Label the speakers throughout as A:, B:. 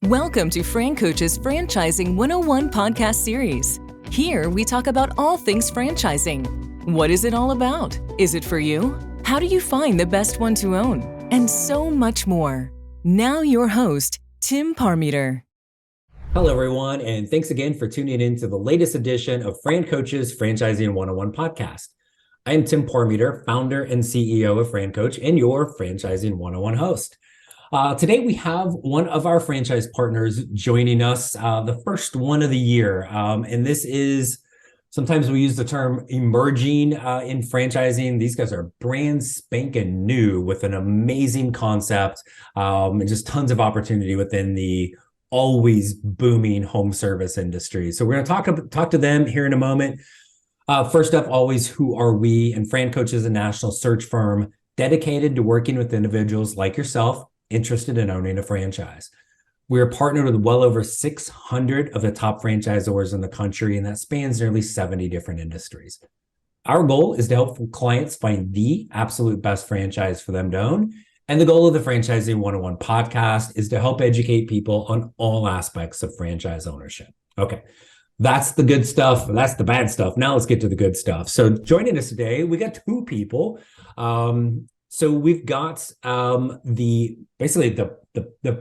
A: Welcome to FranCoach's Franchising 101 podcast series. Here we talk about all things franchising. What is it all about? Is it for you? How do you find the best one to own? And so much more. Now your host, Tim Parmeter.
B: Hello, everyone, and thanks again for tuning in to the latest edition of FranCoach's Franchising 101 podcast. I am Tim Parmeter, founder and CEO of FranCoach and your Franchising 101 host. Today, we have one of our franchise partners joining us, the first one of the year. And this is, sometimes we use the term emerging in franchising. These guys are brand spanking new with an amazing concept and just tons of opportunity within the always booming home service industry. So we're going to talk to them here in a moment. First up, always, who are we? And FranCoach is a national search firm dedicated to working with individuals like yourself interested in owning a franchise. We're partnered with well over 600 of the top franchisors in the country, and that spans nearly 70 different industries. Our goal is to help clients find the absolute best franchise for them to own. And the goal of the Franchising 101 podcast is to help educate people on all aspects of franchise ownership. Okay, that's the good stuff. That's the bad stuff. Now let's get to the good stuff. So joining us today, we got two people. So we've got the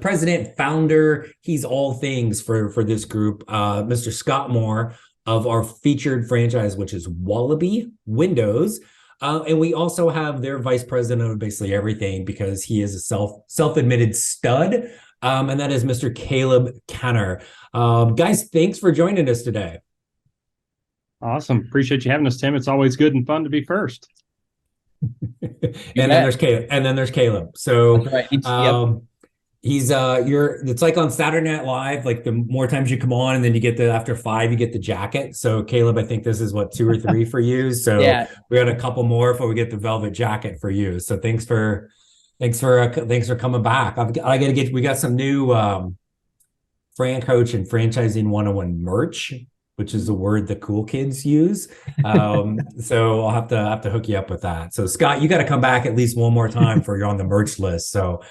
B: president, founder. He's all things for this group, Mr. Scott Marr of our featured franchise, which is Wallaby Windows. And we also have their vice president of basically everything because he is a self-admitted stud. And that is Mr. Caleb Kenner. Guys, thanks for joining us today.
C: Awesome. Appreciate you having us, Tim. It's always good and fun to be first.
B: Then there's Caleb. So
D: right.
B: he's it's like on Saturday Night Live, like the more times you come on and then you get after 5 you get the jacket. So Caleb, I think this is what 2 or 3 for you. So yeah. We got a couple more before we get the velvet jacket for you. So thanks for coming back. We got some new FranCoach and Franchising 101 merch, which is the word the cool kids use. So I'll have to hook you up with that. So Scott, you got to come back at least one more time before you're on the merch list. So,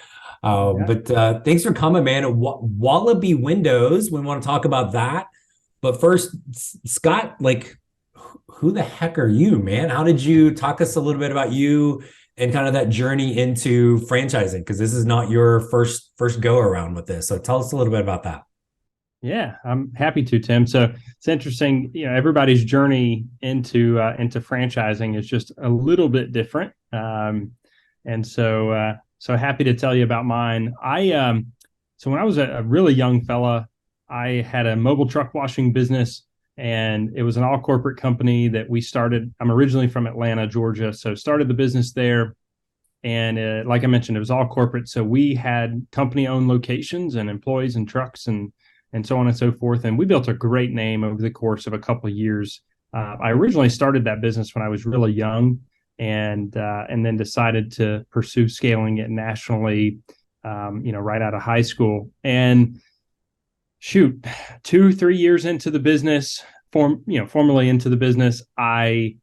B: but thanks for coming, man. Wallaby Windows, we want to talk about that. But first, Scott, like, who the heck are you, man? How did you talk us a little bit about you and kind of that journey into franchising? Because this is not your first go around with this. So tell us a little bit about that.
C: Yeah, I'm happy to, Tim. So it's interesting, everybody's journey into franchising is just a little bit different. And so happy to tell you about mine. So when I was a really young fella, I had a mobile truck washing business, and it was an all corporate company that we started. I'm originally from Atlanta, Georgia, so started the business there. And like I mentioned, it was all corporate. So we had company owned locations and employees and trucks and so on and so forth. And we built a great name over the course of a couple of years. I originally started that business when I was really young and then decided to pursue scaling it nationally, right out of high school. And 2-3 years into the business, formally into the business, we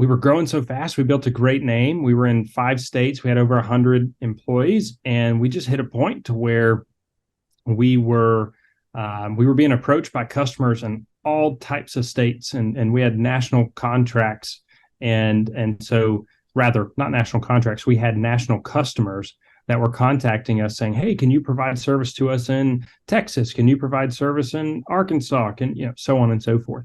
C: were growing so fast. We built a great name. We were in 5 states. We had over 100 employees, and we just hit a point to where we were being approached by customers in all types of states, and we had national contracts, and so rather not national contracts, we had national customers that were contacting us saying, "Hey, can you provide service to us in Texas? Can you provide service in Arkansas?" And so on and so forth.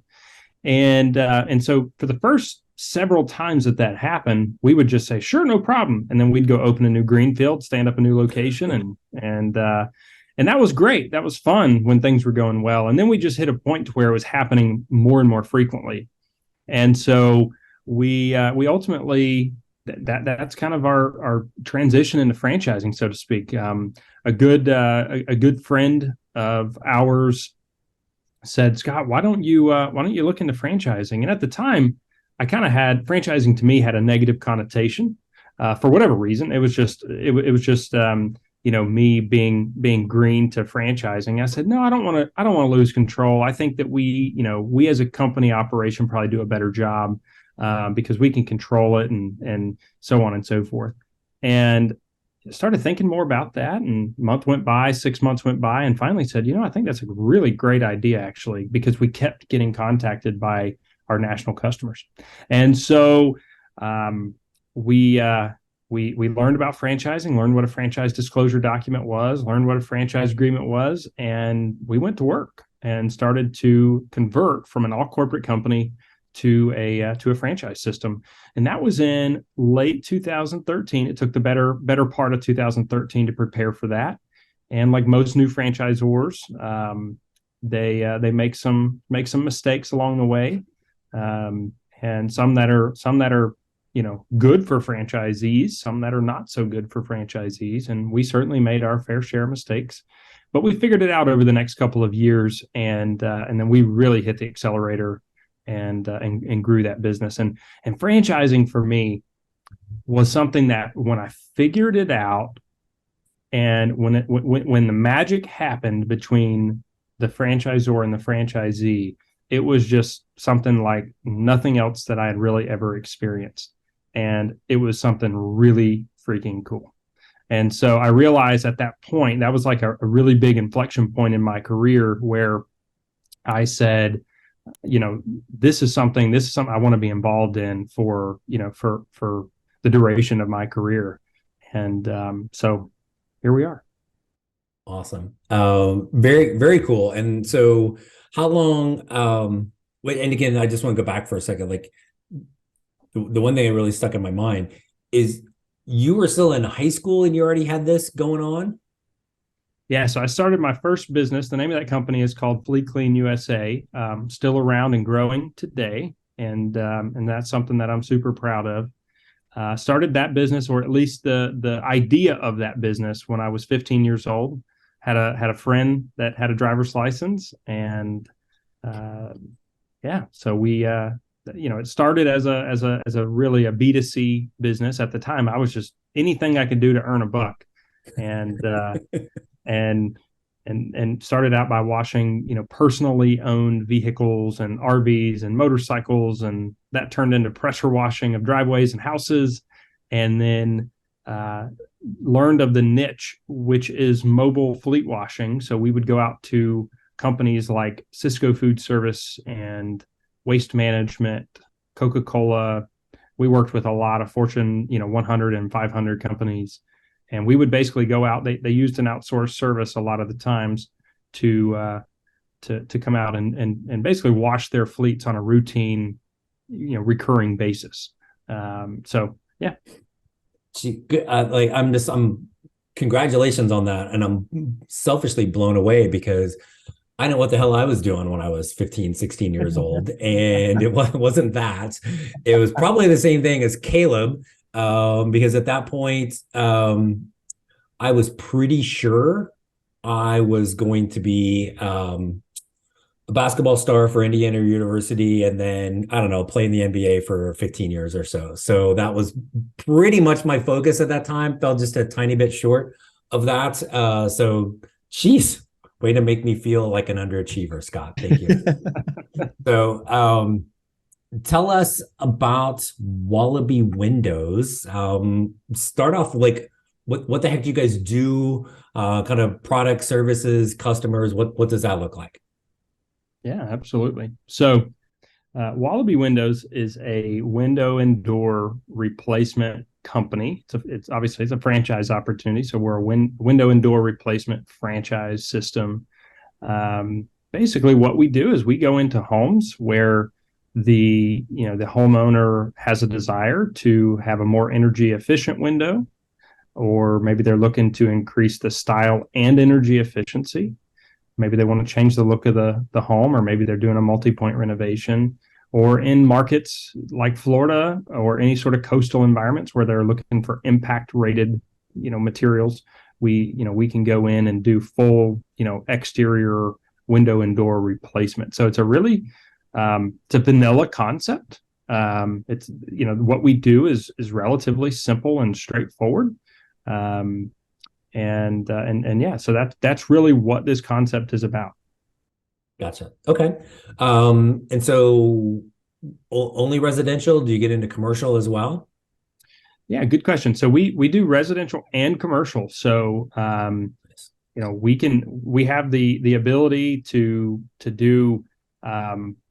C: And so for the first several times that happened, we would just say, "Sure, no problem," and then we'd go open a new greenfield, stand up a new location, and that was great. That was fun when things were going well. And then we just hit a point to where it was happening more and more frequently. And so we ultimately, that's kind of our transition into franchising, so to speak. A good friend of ours said, "Scott, why don't you look into franchising?" And at the time, I kind of had franchising to me had a negative connotation for whatever reason. It was just me being green to franchising. I said, "No, I don't want to lose control. I think that we as a company operation probably do a better job. Because we can control it and so on and so forth." And started thinking more about that, and month went by, 6 months went by, and finally said, I think that's a really great idea, actually, because we kept getting contacted by our national customers. And so we learned about franchising, learned what a franchise disclosure document was, learned what a franchise agreement was, and we went to work and started to convert from an all corporate company to a franchise system. And that was in late 2013. It took the better part of 2013 to prepare for that. And like most new franchisors, they make some mistakes along the way, and some that are good for franchisees, some that are not so good for franchisees. And we certainly made our fair share of mistakes, but we figured it out over the next couple of years, and then we really hit the accelerator and grew that business. And franchising for me was something that when I figured it out, and when the magic happened between the franchisor and the franchisee, it was just something like nothing else that I had really ever experienced. And it was something really freaking cool. And so I realized at that point, that was like a really big inflection point in my career, where I said, this is something I want to be involved in for the duration of my career. And so here we are.
B: Awesome. Very, very cool. And so how long, and again, I just want to go back for a second. Like the one thing that really stuck in my mind is you were still in high school and you already had this going on?
C: Yeah, so I started my first business. The name of that company is called Fleet Clean USA. Still around and growing today, and that's something that I'm super proud of. Started that business, or at least the idea of that business, when I was 15 years old. Had a friend that had a driver's license, and so we it started as a really a B2C business. At the time, I was just anything I could do to earn a buck, and started out by washing, personally owned vehicles and RVs and motorcycles, and that turned into pressure washing of driveways and houses, and then learned of the niche, which is mobile fleet washing. So we would go out to companies like Cisco Food Service and Waste Management, Coca-Cola. We worked with a lot of Fortune, 100 and 500 companies. And we would basically go out. They used an outsourced service a lot of the times to come out and basically wash their fleets on a routine, recurring basis. So yeah.
B: I'm congratulations on that, and I'm selfishly blown away because I know what the hell I was doing when I was 15, 16 years old, and it wasn't that. It was probably the same thing as Caleb. Because at that point, I was pretty sure I was going to be a basketball star for Indiana University, and then, I don't know, play in the NBA for 15 years or so. So that was pretty much my focus at that time. Fell just a tiny bit short of that. So, geez, way to make me feel like an underachiever, Scott. Thank you. So, tell us about Wallaby Windows. Start off like what the heck do you guys do? Kind of product, services, customers. What does that look like?
C: Yeah, absolutely. So Wallaby Windows is a window and door replacement company. It's obviously a franchise opportunity. So we're a window and door replacement franchise system. Basically, what we do is we go into homes where the homeowner has a desire to have a more energy efficient window, or maybe they're looking to increase the style and energy efficiency. Maybe they want to change the look of the home, or maybe they're doing a multi-point renovation, or in markets like Florida or any sort of coastal environments where they're looking for impact rated, materials. We can go in and do full, exterior window and door replacement. So it's a really, it's a vanilla concept. It's, what we do is relatively simple and straightforward. So that's really what this concept is about.
B: Gotcha. Okay. And so only residential? Do you get into commercial as well?
C: Yeah, good question. So we do residential and commercial. So we have the ability to do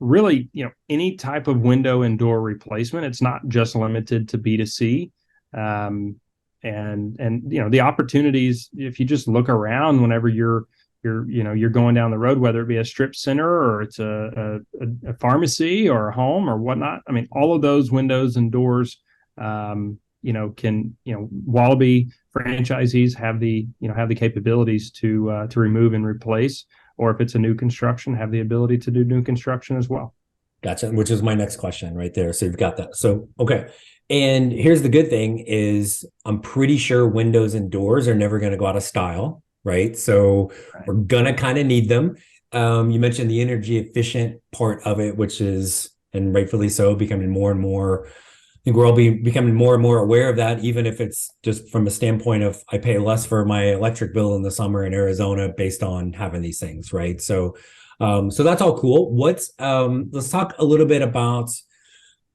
C: really any type of window and door replacement. It's not just limited to B2C. And the opportunities, if you just look around whenever you're going down the road, whether it be a strip center or it's a pharmacy or a home or whatnot. I mean, all of those windows and doors, Wallaby franchisees have the capabilities to remove and replace, or if it's a new construction, have the ability to do new construction as well.
B: Gotcha. Which is my next question right there. So you've got that. So, okay. And here's the good thing is I'm pretty sure windows and doors are never going to go out of style, right? So we're going to kind of need them. You mentioned the energy efficient part of it, which is, and rightfully so, becoming more and more, I think we're all becoming more and more aware of that, even if it's just from a standpoint of I pay less for my electric bill in the summer in Arizona based on having these things, right? So that's all cool. Let's talk a little bit about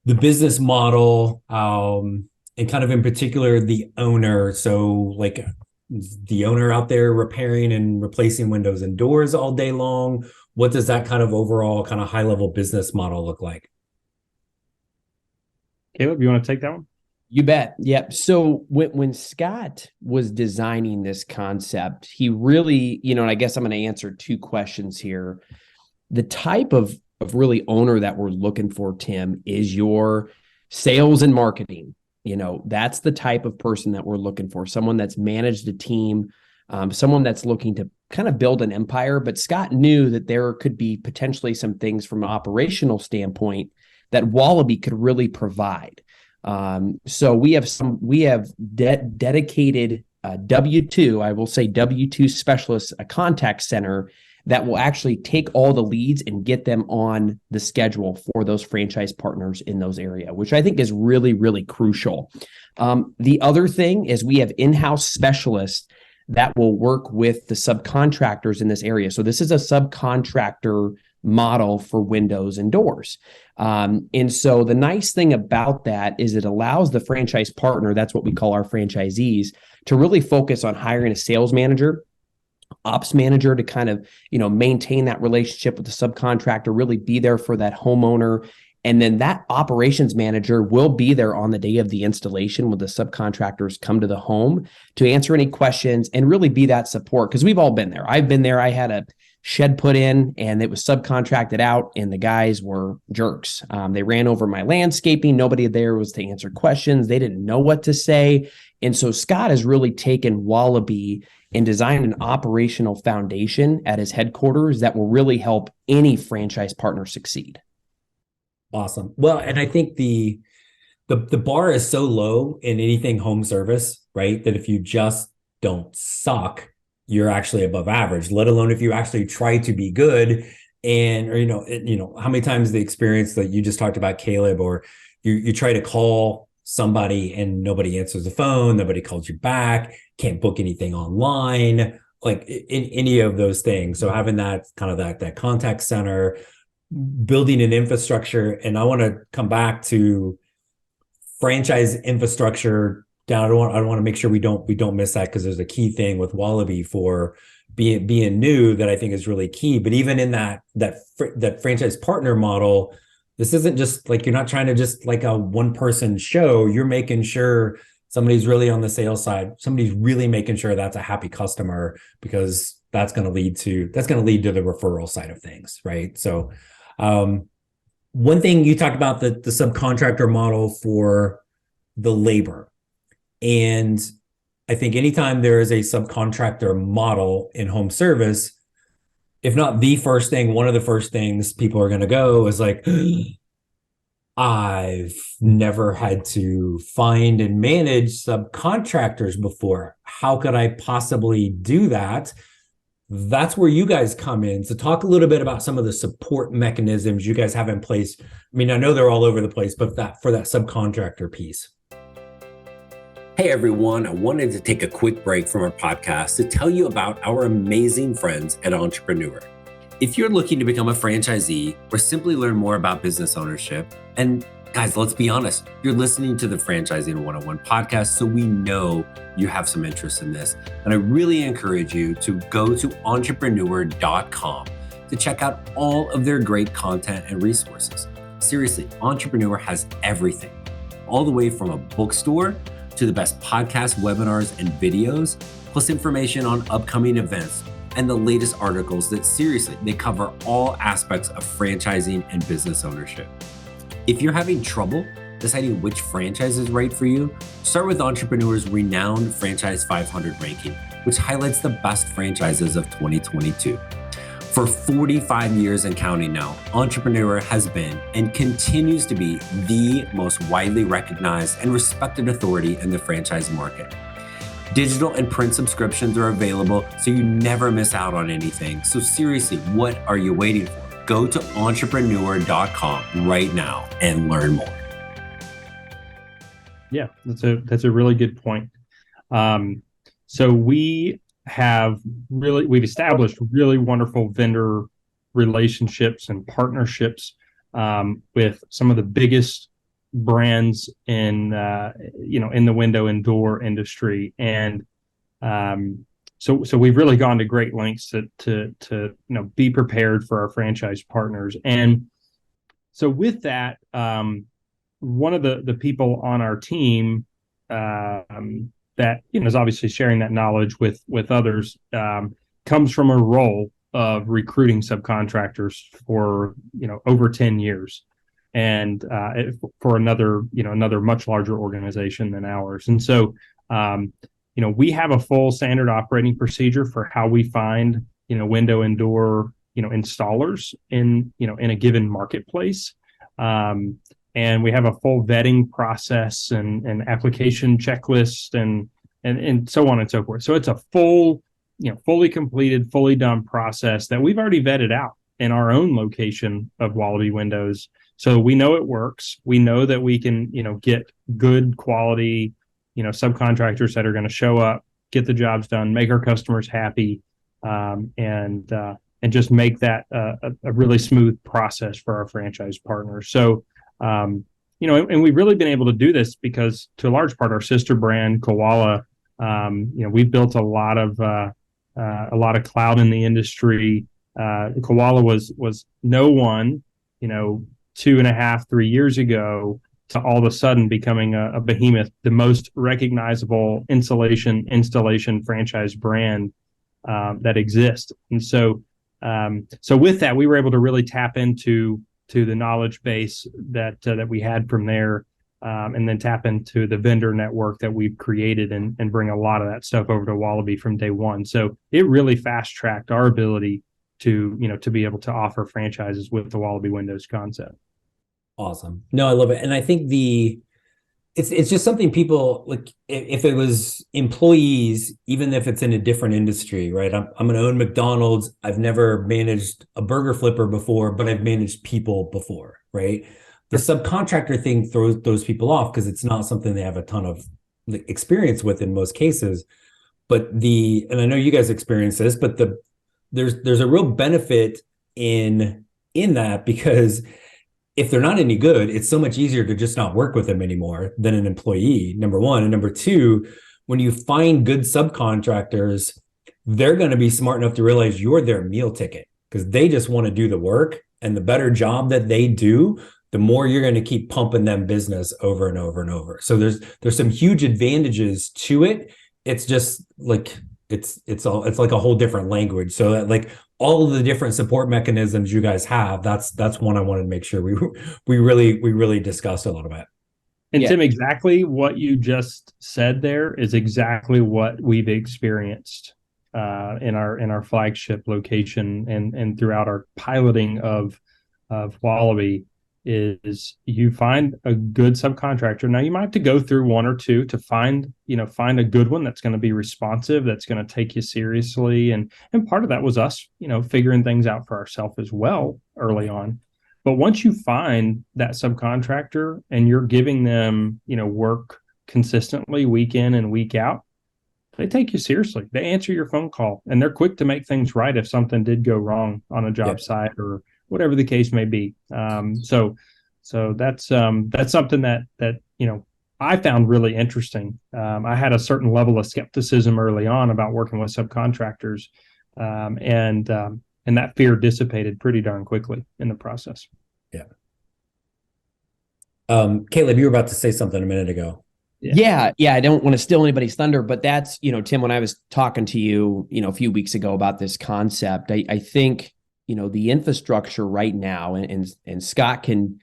B: the business model, and kind of in particular the owner. So like the owner out there repairing and replacing windows and doors all day long. What does that kind of overall kind of high level business model look like?
C: Caleb, you want to take that one?
D: You bet. Yep. So when Scott was designing this concept, he really, and I guess I'm going to answer two questions here. The type of really owner that we're looking for, Tim, is your sales and marketing. That's the type of person that we're looking for. Someone that's managed a team, someone that's looking to kind of build an empire. But Scott knew that there could be potentially some things from an operational standpoint that Wallaby could really provide. So we have dedicated W2, I will say W2 specialists, a contact center that will actually take all the leads and get them on the schedule for those franchise partners in those areas, which I think is really, really crucial. The other thing is we have in-house specialists that will work with the subcontractors in this area. So this is a subcontractor model for windows and doors. And so the nice thing about that is it allows the franchise partner, that's what we call our franchisees, to really focus on hiring a sales manager, ops manager to kind of, maintain that relationship with the subcontractor, really be there for that homeowner. And then that operations manager will be there on the day of the installation when the subcontractors come to the home to answer any questions and really be that support. Because we've all been there. I've been there. I had a shed put in and it was subcontracted out and the guys were jerks. They ran over my landscaping. Nobody there was to answer questions. They didn't know what to say. And so Scott has really taken Wallaby and designed an operational foundation at his headquarters that will really help any franchise partner succeed.
B: Awesome. Well, and I think the bar is so low in anything home service, right? That if you just don't suck, you're actually above average, let alone if you actually try to be good. And, or, how many times the experience that you just talked about, Caleb, or you try to call somebody and nobody answers the phone, nobody calls you back, can't book anything online, like in any of those things. So having that kind of that contact center, building an infrastructure, and I want to come back to franchise infrastructure. I want to make sure we don't miss that, because there's a key thing with Wallaby for being new that I think is really key. But even in that franchise partner model, this isn't just like, you're not trying to just like a one person show. You're making sure somebody's really on the sales side. Somebody's really making sure that's a happy customer, because that's going to lead to the referral side of things, right? So one thing you talked about, the subcontractor model for the labor. And I think anytime there is a subcontractor model in home service, if not the first thing, one of the first things people are going to go is like, I've never had to find and manage subcontractors before. How could I possibly do that? That's where you guys come in. So talk a little bit about some of the support mechanisms you guys have in place. I mean, I know they're all over the place, but for that subcontractor piece. Hey everyone, I wanted to take a quick break from our podcast to tell you about our amazing friends at Entrepreneur. If you're looking to become a franchisee or simply learn more about business ownership, and Guys, let's be honest. You're listening to the Franchising 101 podcast, so we know you have some interest in this. And I really encourage you to go to entrepreneur.com to check out all of their great content and resources. Seriously, Entrepreneur has everything, all the way from a bookstore to the best podcasts, webinars, and videos, plus information on upcoming events and the latest articles that seriously, they cover all aspects of franchising and business ownership. If you're having trouble deciding which franchise is right for you, start with Entrepreneur's renowned Franchise 500 ranking, which highlights the best franchises of 2022. For 45 years and counting now, Entrepreneur has been and continues to be the most widely recognized and respected authority in the franchise market. Digital and print subscriptions are available, so you never miss out on anything. So seriously, what are you waiting for? Go to entrepreneur.com right now and learn more.
C: Yeah, that's a really good point. So we've established really wonderful vendor relationships and partnerships with some of the biggest brands in the window and door industry, and So we've really gone to great lengths to be prepared for our franchise partners. And so with that, one of the people on our team that is obviously sharing that knowledge with others comes from a role of recruiting subcontractors for over 10 years, and for another much larger organization than ours. And so we have a full standard operating procedure for how we find, window and door, installers in a given marketplace. And we have a full vetting process and application checklist and so on and so forth. So it's a fully completed, fully done process that we've already vetted out in our own location of Wallaby Windows. So we know it works. We know that we can, get good quality subcontractors that are going to show up, get the jobs done, make our customers happy, and just make that a really smooth process for our franchise partners. So, and we've really been able to do this because, to a large part, our sister brand Koala, we've built a lot of clout in the industry. Koala was no one, 2.5, 3 years ago, to all of a sudden becoming a behemoth, the most recognizable installation franchise brand that exists. And so with that, we were able to really tap into the knowledge base that we had from there, and then tap into the vendor network that we've created and bring a lot of that stuff over to Wallaby from day one. So it really fast tracked our ability to be able to offer franchises with the Wallaby Windows concept.
B: Awesome. No, I love it. And I think it's just something people like, if it was employees, even if it's in a different industry, right? I'm going to own McDonald's. I've never managed a burger flipper before, but I've managed people before, right? The subcontractor thing throws those people off because it's not something they have a ton of experience with in most cases. But and I know you guys experience this, but there's a real benefit in that, because if they're not any good, it's so much easier to just not work with them anymore than an employee, number one. And number two, when you find good subcontractors, they're going to be smart enough to realize you're their meal ticket, because they just want to do the work. And the better job that they do, the more you're going to keep pumping them business over and over and over. So there's some huge advantages to it. It's just like, it's like a whole different language. So that, like, all of the different support mechanisms you guys have, that's one I wanted to make sure we really discussed a lot about.
C: And Tim, exactly what you just said there is exactly what we've experienced in our flagship location and throughout our piloting of Wallaby. Is you find a good subcontractor. Now you might have to go through one or two to find a good one that's going to be responsive, that's going to take you seriously. And part of that was us, figuring things out for ourselves as well early on. But once you find that subcontractor and you're giving them, work consistently week in and week out, they take you seriously. They answer your phone call and they're quick to make things right if something did go wrong on a job site or whatever the case may be. So So that's something that I found really interesting. I had a certain level of skepticism early on about working with subcontractors, and that fear dissipated pretty darn quickly in the process.
B: Yeah. Caleb, you were about to say something a minute ago.
D: Yeah. I don't want to steal anybody's thunder, but that's, Tim, when I was talking to you, a few weeks ago about this concept, I think, the infrastructure right now, and Scott can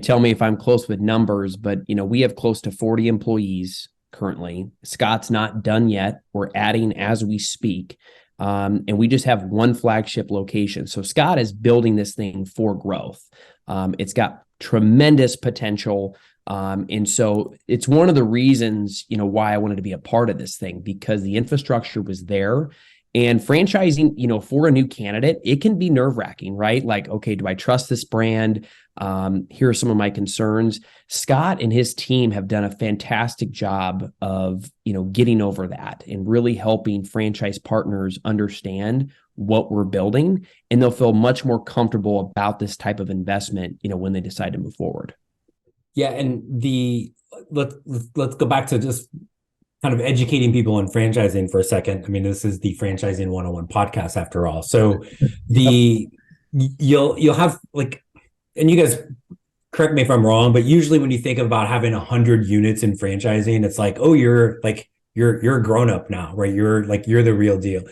D: tell me if I'm close with numbers, but, we have close to 40 employees currently. Scott's not done yet. We're adding as we speak. And we just have one flagship location. So Scott is building this thing for growth. It's got tremendous potential. And so it's one of the reasons, why I wanted to be a part of this thing, because the infrastructure was there. And franchising, for a new candidate, it can be nerve-wracking, right? Like, okay, do I trust this brand? Here are some of my concerns. Scott and his team have done a fantastic job of, getting over that and really helping franchise partners understand what we're building, and they'll feel much more comfortable about this type of investment, when they decide to move forward.
B: Yeah, and let's go back to just kind of educating people in franchising for a second. I mean, this is the Franchising 101 podcast after all. So you'll have and you guys correct me if I'm wrong, but usually when you think about having 100 units in franchising, it's like, oh, you're a grown up now, right? You're the real deal.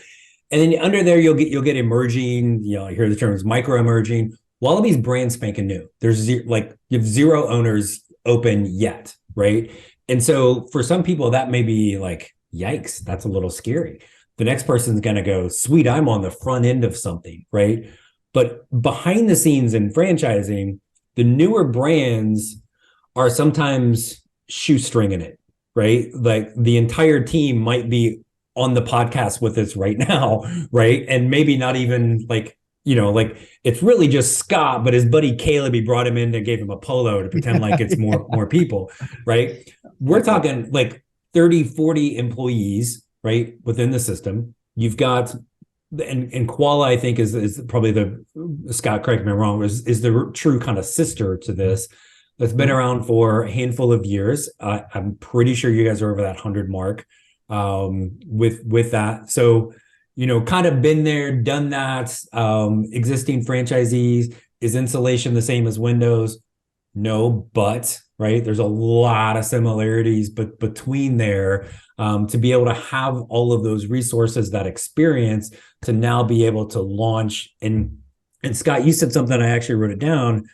B: And then under there, you'll get emerging, I hear the terms micro emerging. Wallaby's brand spanking new. There's you have zero owners open yet, right? And so for some people, that may be like, yikes, that's a little scary. The next person's going to go, sweet, I'm on the front end of something, right? But behind the scenes in franchising, the newer brands are sometimes shoestringing it, right? Like the entire team might be on the podcast with us right now, right? And maybe not even it's really just Scott, but his buddy Caleb, he brought him in and gave him a polo to pretend like it's more people, right? We're talking 30, 40 employees, right, within the system. You've got, and Koala, I think, is probably Scott, correct me if I'm wrong, is the true kind of sister to this. That's been around for a handful of years. I'm pretty sure you guys are over that 100 mark with that. So, kind of been there, done that. Existing franchisees, is insulation the same as Windows? No, but right, there's a lot of similarities, but between there, to be able to have all of those resources, that experience, to now be able to launch. And Scott, you said something, I actually wrote it down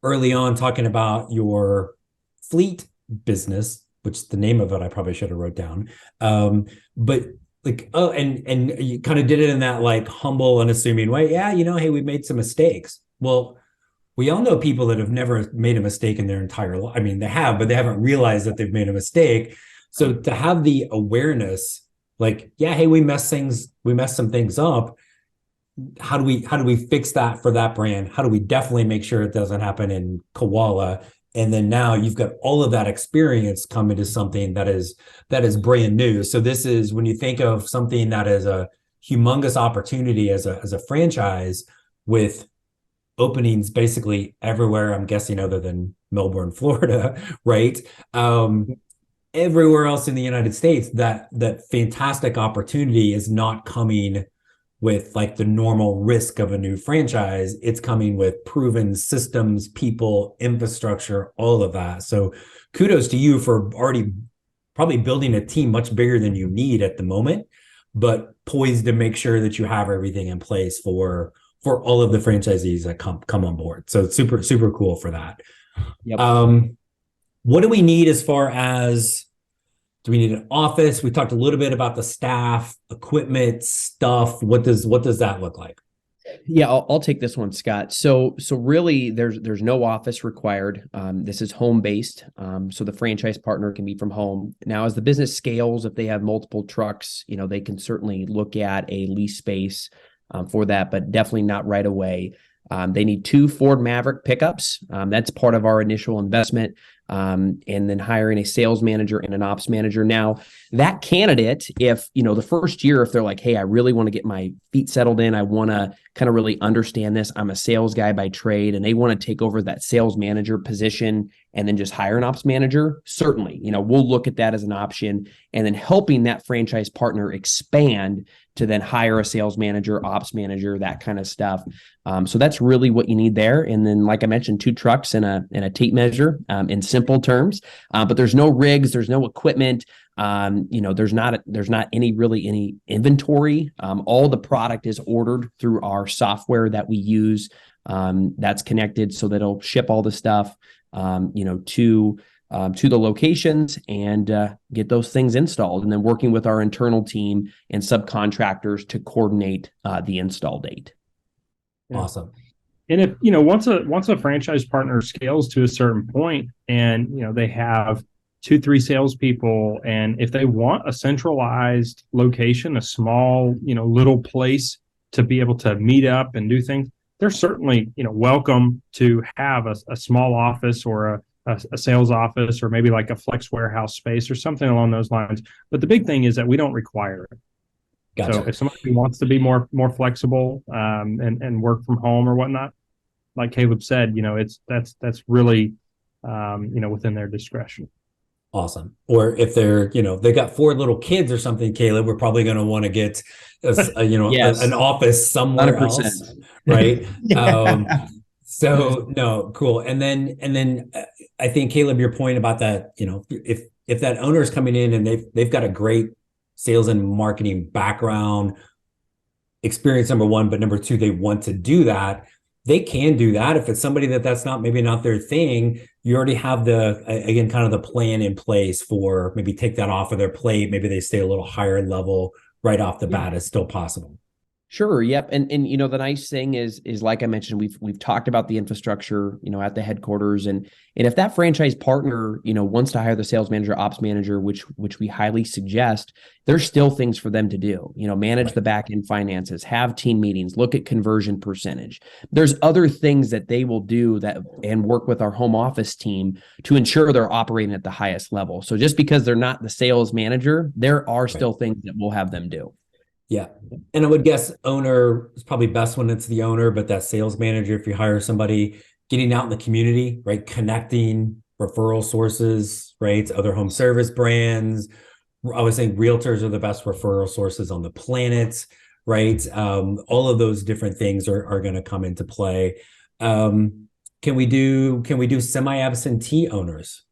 B: early on, talking about your fleet business, which the name of it I probably should have wrote down. But and you kind of did it in that humble and assuming way. Yeah, hey, we made some mistakes. Well, we all know people that have never made a mistake in their entire life. I mean, they have, but they haven't realized that they've made a mistake. So to have the awareness, yeah, hey, we messed some things up. How do we fix that for that brand? How do we definitely make sure it doesn't happen in Koala? And then now you've got all of that experience come into something that is brand new. So this is, when you think of something that is a humongous opportunity as a franchise, with openings basically everywhere, I'm guessing, other than Melbourne, Florida, right? Everywhere else in the United States, that fantastic opportunity is not coming with the normal risk of a new franchise. It's coming with proven systems, people, infrastructure, all of that. So kudos to you for already probably building a team much bigger than you need at the moment, but poised to make sure that you have everything in place for all of the franchisees that come on board. So it's super, super cool for that. Yep. What do we need as far as, do we need an office? We talked a little bit about the staff, equipment, stuff. What does that look like?
D: Yeah, I'll take this one, Scott. So really, there's no office required. This is home based, so the franchise partner can be from home. Now, as the business scales, if they have multiple trucks, they can certainly look at a lease space for that, but definitely not right away. They need 2 Ford Maverick pickups. That's part of our initial investment. and then hiring a sales manager and an ops manager. Now, that candidate, if, the first year, if they're like, hey, I really want to get my feet settled in, I want to kind of really understand this. I'm a sales guy by trade, and they want to take over that sales manager position and then just hire an ops manager, certainly, we'll look at that as an option, and then helping that franchise partner expand to then hire a sales manager, ops manager, that kind of stuff. So that's really what you need there. And then, like I mentioned, 2 trucks and a tape measure, in simple terms. But there's no rigs, there's no equipment. There's not any inventory. All the product is ordered through our software that we use. That's connected so that it'll ship all the stuff, to the locations and get those things installed, and then working with our internal team and subcontractors to coordinate the install date.
B: Awesome.
C: And if, once a franchise partner scales to a certain point and, they have 2-3 salespeople, and if they want a centralized location, a small, little place to be able to meet up and do things, they're certainly, welcome to have a small office or a sales office, or maybe like a flex warehouse space or something along those lines. But the big thing is that we don't require it. Gotcha. So if somebody wants to be more flexible, and work from home or whatnot, like Caleb said, that's really, within their discretion.
B: Awesome. Or if they're, they got 4 little kids or something, Caleb, we're probably going to want to get, yes, an office somewhere 100%. Else, right? So no, cool. And then I think, Caleb, your point about that, if that owner is coming in and they've got a great sales and marketing background, experience, number 1, but number 2, they want to do that, they can do that. If it's somebody that's maybe not their thing, you already have kind of the plan in place for maybe take that off of their plate. Maybe they stay a little higher level right off the bat. It's still possible.
D: Sure. Yep. And the nice thing is like I mentioned, we've talked about the infrastructure, at the headquarters, and if that franchise partner, wants to hire the sales manager, ops manager, which we highly suggest, there's still things for them to do, manage right. The back end finances, have team meetings, look at conversion percentage. There's other things that they will do and work with our home office team to ensure they're operating at the highest level. So just because they're not the sales manager, there are still things that we'll have them do.
B: Yeah. And I would guess owner is probably best when it's the owner, but that sales manager, if you hire somebody, getting out in the community, right? Connecting referral sources, right? Other home service brands. I was saying realtors are the best referral sources on the planet, right? All of those different things are going to come into play. Can we do semi-absentee owners?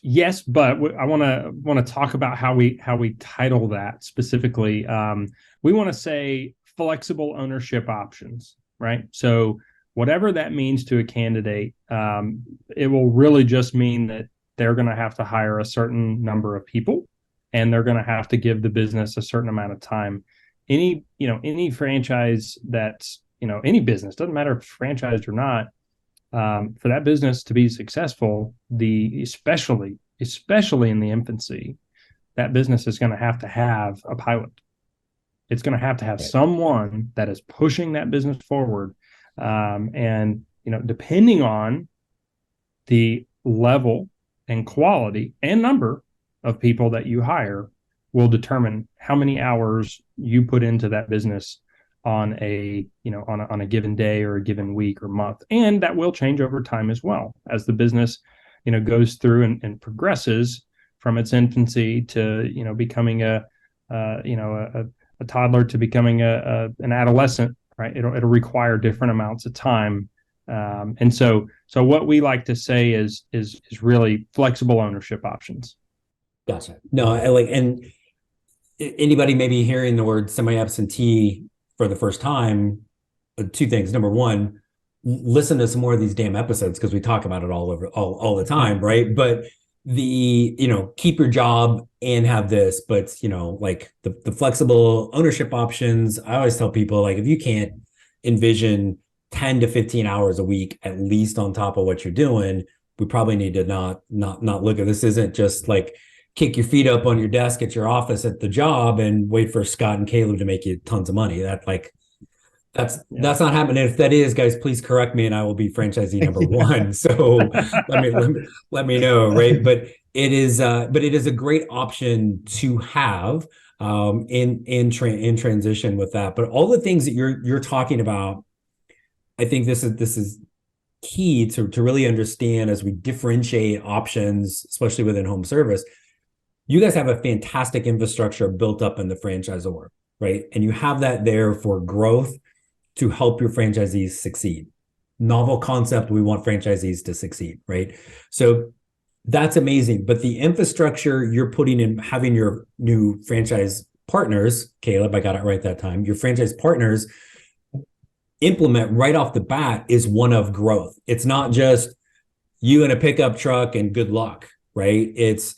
C: Yes, but I want to talk about how we title that specifically. We want to say flexible ownership options, right? So whatever that means to a candidate, it will really just mean that they're going to have to hire a certain number of people, and they're going to have to give the business a certain amount of time. Any franchise that's, any business, doesn't matter if it's franchised or not, for that business to be successful, especially in the infancy, that business is going to have a pilot. It's going to have someone that is pushing that business forward. And depending on the level and quality and number of people that you hire, will determine how many hours you put into that business on a given day or a given week or month. And that will change over time as well as the business, goes through and progresses from its infancy to, becoming a toddler to becoming an adolescent, right? It'll require different amounts of time. And so what we like to say is really flexible ownership options.
B: Gotcha. No, and anybody maybe hearing the word semi-absentee for the first time, 2 things. Number 1, listen to some more of these damn episodes, because we talk about it all the time, right? But keep your job and have this, but like the flexible ownership options, I always tell people, like, if you can't envision 10 to 15 hours a week, at least on top of what you're doing, we probably need to not look at this. Isn't just like kick your feet up on your desk at your office at the job and wait for Scott and Caleb to make you tons of money. That's not happening. If that is, guys, please correct me, and I will be franchisee number one. So let me know, right? But it is a great option to have in transition with that. But all the things that you're talking about, I think this is key to really understand as we differentiate options, especially within home service. You guys have a fantastic infrastructure built up in the franchisor, right? And you have that there for growth to help your franchisees succeed. Novel concept, we want franchisees to succeed, right? So that's amazing. But the infrastructure you're putting in, having your new franchise partners, Caleb, I got it right that time, your franchise partners implement right off the bat is one of growth. It's not just you in a pickup truck and good luck, right? It's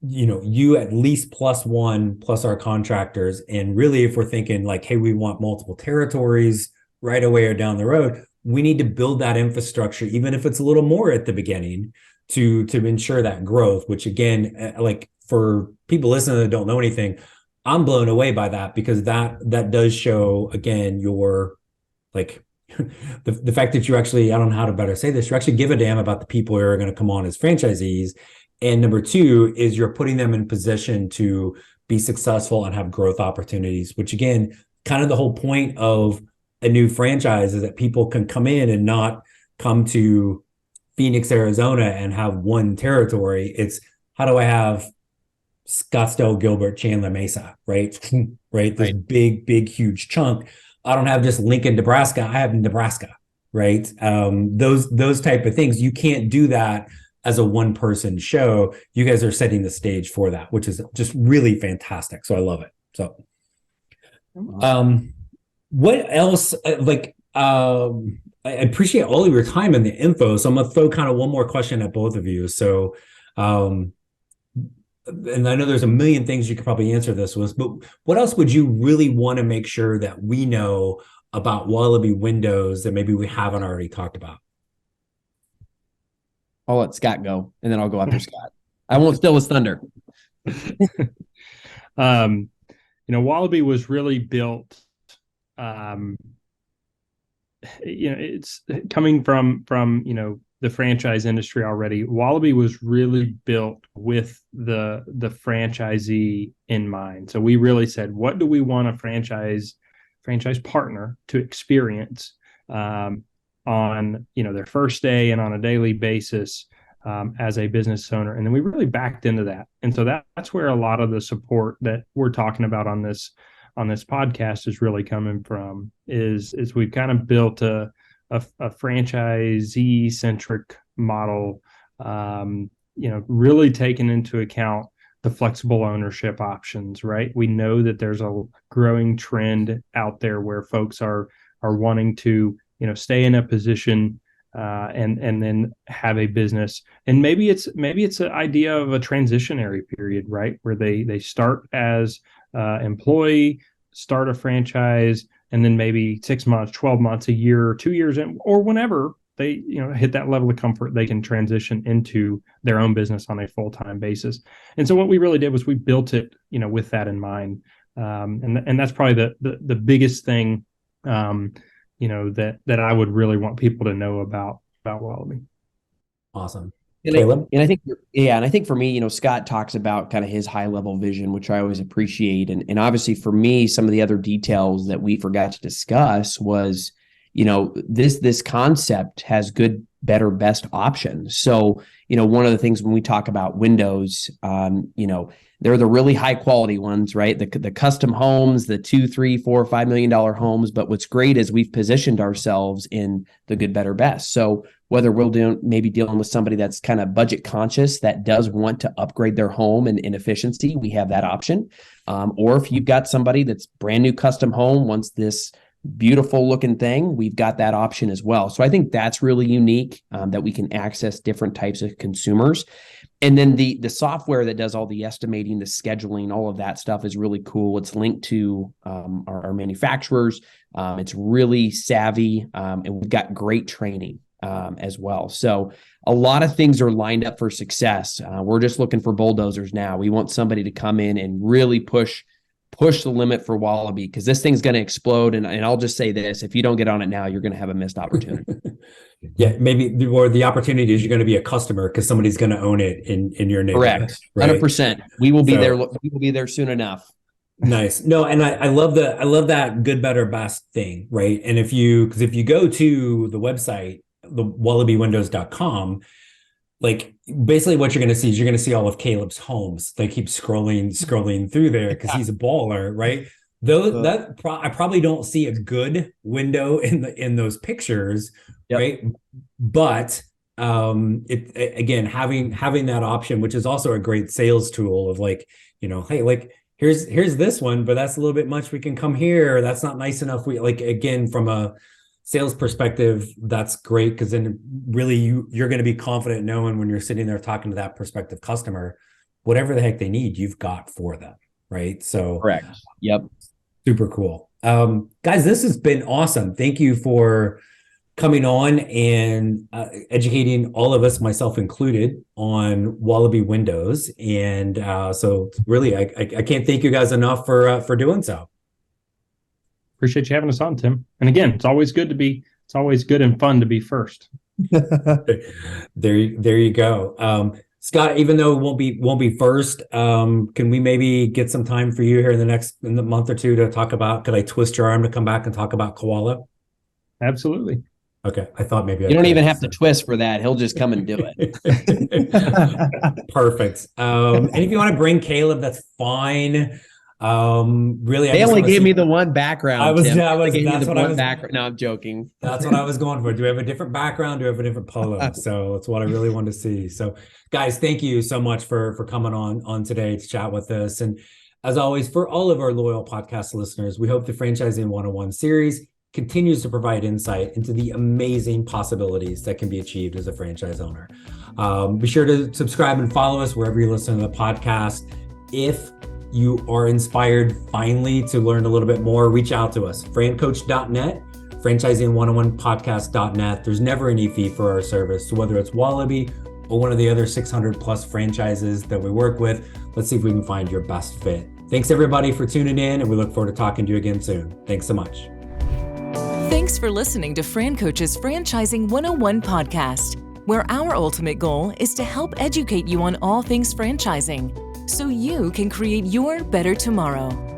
B: you at least plus one, plus our contractors. And really, if we're thinking like, hey, we want multiple territories right away or down the road, we need to build that infrastructure, even if it's a little more at the beginning, to ensure that growth, which again, like for people listening that don't know anything, I'm blown away by that, because that does show, again, your like the fact that you actually, I don't know how to better say this, you actually give a damn about the people who are going to come on as franchisees. And number two is you're putting them in position to be successful and have growth opportunities, which again, kind of the whole point of a new franchise is that people can come in and not come to Phoenix, Arizona and have one territory. It's how do I have Scottsdale, Gilbert, Chandler, Mesa, right? Right. This big, huge chunk. I don't have just Lincoln, Nebraska. I have Nebraska, right? Those type of things. You can't do that as a one-person show. You guys are setting the stage for that, which is just really fantastic. So I love it. So, what else? I appreciate all of your time and the info. So I'm gonna throw kind of one more question at both of you. So, and I know there's a million things you could probably answer this with, but what else would you really want to make sure that we know about Wallaby Windows that maybe we haven't already talked about?
D: I'll let Scott go, and then I'll go after Scott. I won't steal his thunder.
C: Wallaby was really built. It's coming from the franchise industry already. Wallaby was really built with the franchisee in mind. So we really said, what do we want a franchise partner to experience on their first day and on a daily basis as a business owner? And then we really backed into that. And so that's where a lot of the support that we're talking about on this podcast is really coming from, is we've kind of built a franchisee centric model, really taking into account the flexible ownership options, right? We know that there's a growing trend out there where folks are wanting to stay in a position and then have a business. And maybe it's an idea of a transitionary period, right? Where they start as employee, start a franchise, and then maybe 6 months, 12 months, a year, 2 years in, or whenever they hit that level of comfort, they can transition into their own business on a full-time basis. And so what we really did was we built it with that in mind. And that's probably the biggest thing that I would really want people to know about Wallaby.
B: Awesome.
D: And I think for me, Scott talks about kind of his high level vision, which I always appreciate. And obviously for me, some of the other details that we forgot to discuss was, this concept has good, better, best options. So, one of the things when we talk about windows, they're the really high quality ones, right? The custom homes, the $2, $3, $4, $5 million homes. But what's great is we've positioned ourselves in the good, better, best. So whether we're maybe dealing with somebody that's kind of budget conscious that does want to upgrade their home and efficiency, we have that option. Or if you've got somebody that's brand new custom home, wants this beautiful looking thing, we've got that option as well. So I think that's really unique, that we can access different types of consumers. And then the software that does all the estimating, the scheduling, all of that stuff is really cool. It's linked to our manufacturers. It's really savvy, and we've got great training as well. So a lot of things are lined up for success. We're just looking for bulldozers now. We want somebody to come in and really push push the limit for Wallaby, because this thing's going to explode. And I'll just say this, if you don't get on it now, you're going to have a missed opportunity.
B: Yeah, maybe, or the opportunity is you're going to be a customer because somebody's going to own it in your neighborhood.
D: Correct.
B: Right?
D: 100%. We will be there. We will be there soon enough.
B: Nice. No, and I love that good, better, best thing, right? And if you go to the website, the wallabywindows.com, like basically what you're going to see is you're going to see all of Caleb's homes. They keep scrolling through there because he's a baller, right? Though I probably don't see a good window in those pictures, yep. Right? But again, having that option, which is also a great sales tool of like, hey, like here's this one, but that's a little bit much. We can come here. Or that's not nice enough. We like, again, from a sales perspective, that's great, because then really you're going to be confident knowing when you're sitting there talking to that prospective customer, whatever the heck they need, you've got for them, right? So
D: correct. Yep.
B: Super cool. Guys, this has been awesome. Thank you for coming on and educating all of us, myself included, on Wallaby Windows. And so really, I can't thank you guys enough for doing so.
C: Appreciate you having us on, Tim. And again, it's always good and fun to be first.
B: There you go. Scott, even though it won't be first, can we maybe get some time for you here in the month or two to talk about, could I twist your arm to come back and talk about koala?
C: Absolutely.
B: Okay. I thought maybe
D: you don't even have to twist for that. He'll just come and do
B: it. Perfect. And if you want to bring Caleb, that's fine. Really,
D: they only gave me the one background.
B: Background.
D: No, I'm joking.
B: That's what I was going for. Do we have a different background? Do we have a different polo? So that's what I really wanted to see. So guys, thank you so much for coming on today to chat with us. And as always, for all of our loyal podcast listeners, we hope the Franchising 101 series continues to provide insight into the amazing possibilities that can be achieved as a franchise owner. Be sure to subscribe and follow us wherever you listen to the podcast. If you are inspired finally to learn a little bit more, reach out to us, FranCoach.net, Franchising101podcast.net. There's never any fee for our service. So whether it's Wallaby or one of the other 600 plus franchises that we work with, let's see if we can find your best fit. Thanks everybody for tuning in, and we look forward to talking to you again soon. Thanks so much.
A: Thanks for listening to FranCoach's Franchising 101 podcast, where our ultimate goal is to help educate you on all things franchising, so you can create your better tomorrow.